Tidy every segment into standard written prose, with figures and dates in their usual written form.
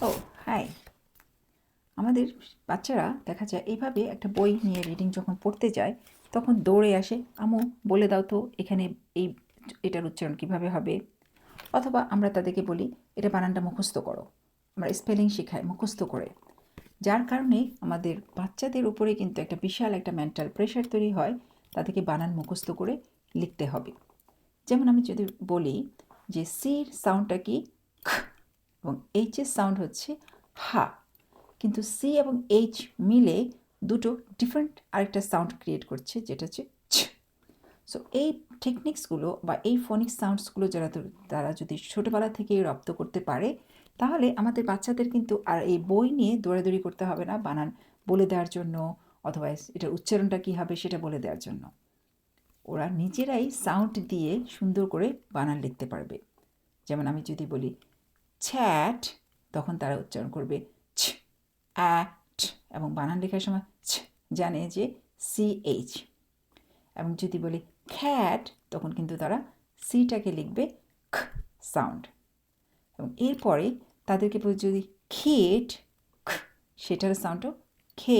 ও high. আমাদের বাচ্চারা দেখা যায় এইভাবে একটা বই নিয়ে রিডিং যখন পড়তে যায় তখন দৌড়ে আসে, আম্মু বলে দাও তো এখানে এই এটার উচ্চারণ কীভাবে হবে। অথবা আমরা তাদেরকে বলি এটা বানানটা মুখস্থ করো, আমরা স্পেলিং শেখাই মুখস্থ করে। যার কারণে আমাদের বাচ্চাদের উপরে কিন্তু একটা বিশাল একটা মেন্টাল প্রেশার তৈরি হয়, তাদেরকে বানান মুখস্থ করে লিখতে হবে। যেমন আমি যদি বলি যে সির সাউন্ডটা কি খ, এবং এইচের সাউন্ড হচ্ছে হা, কিন্তু সি এবং এইচ মিলে দুটো ডিফারেন্ট আরেকটা সাউন্ড ক্রিয়েট করছে, যেটা হচ্ছে ছ। সো এই টেকনিক্সগুলো বা এই ফনিক সাউন্ডসগুলো তারা যদি ছোটোবেলা থেকেই রপ্ত করতে পারে, তাহলে আমাদের বাচ্চাদের কিন্তু আর এই বই নিয়ে দৌড়াদৌড়ি করতে হবে না বানান বলে দেওয়ার জন্য, অথবা এটার উচ্চারণটা কী হবে সেটা বলে দেওয়ার জন্য। ওরা নিজেরাই সাউন্ড দিয়ে সুন্দর করে বানান লিখতে পারবে। যেমন আমি যদি বলি ছ্যাট, তখন তারা উচ্চারণ করবে ছ, অ্যাট, এবং বানান লেখার সময় ছ জানে যে সিএইচ। এবং যদি বলি খ্যাট, তখন কিন্তু তারা সিটাকে লিখবে খ সাউন্ড। এবং এরপরে তাদেরকে যদি খিট খ, সেটার সাউন্ডও খে,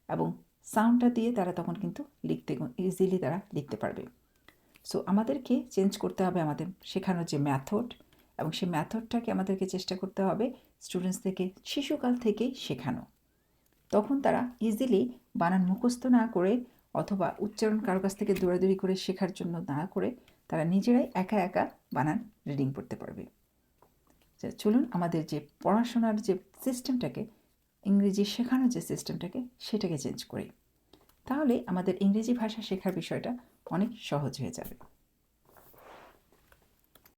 এবং সাউন্ডটা দিয়ে তারা তখন কিন্তু ইজিলি তারা লিখতে পারবে। সো আমাদেরকে চেঞ্জ করতে হবে আমাদের শেখানোর যে মেথড, এবং সেই মেথডটাকে আমাদেরকে চেষ্টা করতে হবে স্টুডেন্টসদেরকে শিশুকাল থেকেই শেখানো। তখন তারা ইজিলি বানান মুখস্থ না করে অথবা উচ্চারণ কারো কাছ থেকে দৌড়াদৌড়ি করে শেখার জন্য না করে তারা নিজেরাই একা একা বানান রিডিং পড়তে পারবে। চলুন আমাদের যে পড়াশোনার যে সিস্টেমটাকে, ইংরেজি শেখানোর যে সিস্টেমটাকে, সেটাকে চেঞ্জ করি। তাহলে আমাদের ইংরেজি ভাষা শেখার বিষয়টা অনেক সহজ হয়ে যাবে।